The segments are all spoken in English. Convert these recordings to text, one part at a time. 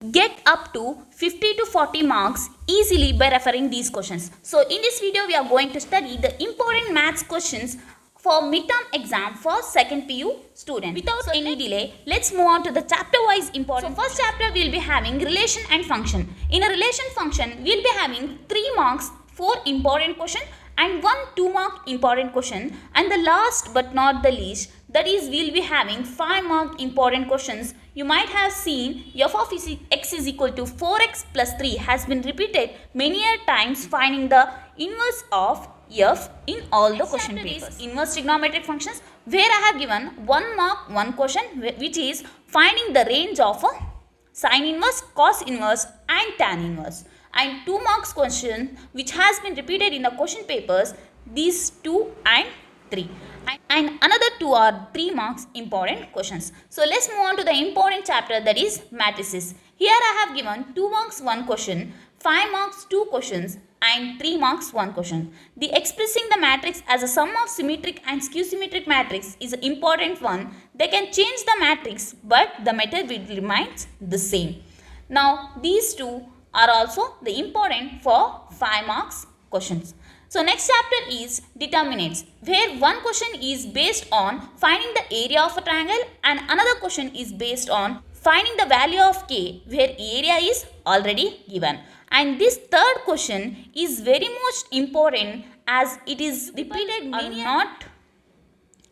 get up to 50 to 40 marks easily by referring these questions. So in this video we are going to study the important maths questions for midterm exam for second PU student. Without any delay, let's move on to the chapter wise important. So first chapter we will be having relation and function. In a relation function we will be having 3 marks 4 important question and 1 2-mark important question, and the last but not the least, that is we will be having 5-mark important questions. You might have seen f of x is equal to 4x plus 3 has been repeated many a times, finding the inverse of f in all the question papers. Inverse trigonometric functions, where I have given 1 mark 1 question which is finding the range of a sine inverse, cos inverse and tan inverse, and 2 marks question which has been repeated in the question papers, these 2 and 3, and another 2 or 3 marks important questions. So let's move on to the important chapter, that is matrices. Here I have given 2 marks 1 question, 5 marks 2 questions and 3 marks 1 question. The expressing the matrix as a sum of symmetric and skew symmetric matrix is an important one. They can change the matrix but the method will remain the same. Now these 2 are also the important for 5 marks questions. So next chapter is determinants, where one question is based on finding the area of a triangle and another question is based on finding the value of k, where area is already given. And this third question is very much important as it is repeated many not,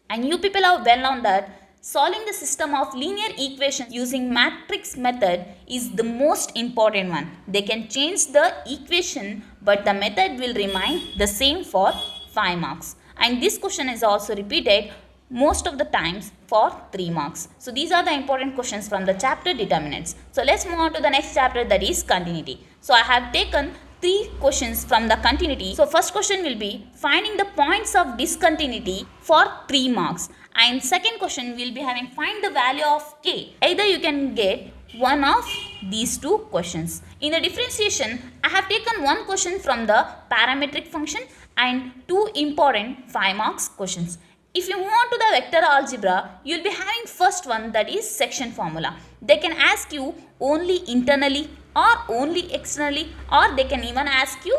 and you people are well known that solving the system of linear equations using matrix method is the most important one. They can change the equation but the method will remain the same for 5 marks. And this question is also repeated most of the times for 3 marks. So these are the important questions from the chapter determinants. So let's move on to the next chapter, that is continuity. So I have taken 3 questions from the continuity. So first question will be finding the points of discontinuity for 3 marks. And second question will be having find the value of k. Either you can get one of these 2 questions. In the differentiation, I have taken 1 question from the parametric function and 2 important 5 marks questions. If you move on to the vector algebra, you will be having first one, that is section formula. They can ask you only internally or only externally, or they can even ask you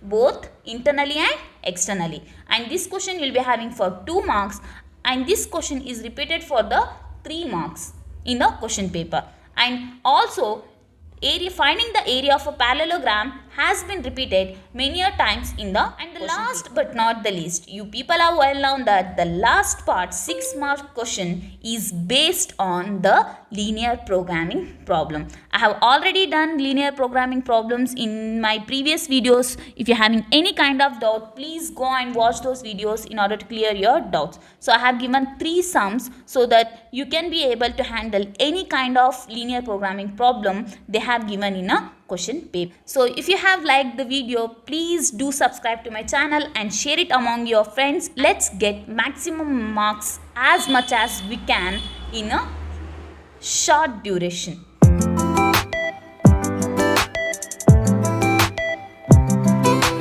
both internally and externally. And this question you will be having for 2 marks, and this question is repeated for the 3 marks in the question paper. And also finding the area of a parallelogram has been repeated many a times in the, and the last but not the least, you people are well known that the last part 6 mark question is based on the linear programming problem. I have already done linear programming problems in my previous videos. If you're having any kind of doubt, please go and watch those videos in order to clear your doubts. So I have given 3 sums so that you can be able to handle any kind of linear programming problem they have given in a question paper. So if you have liked the video, please do subscribe to my channel and share it among your friends. Let's get maximum marks as much as we can in a short duration.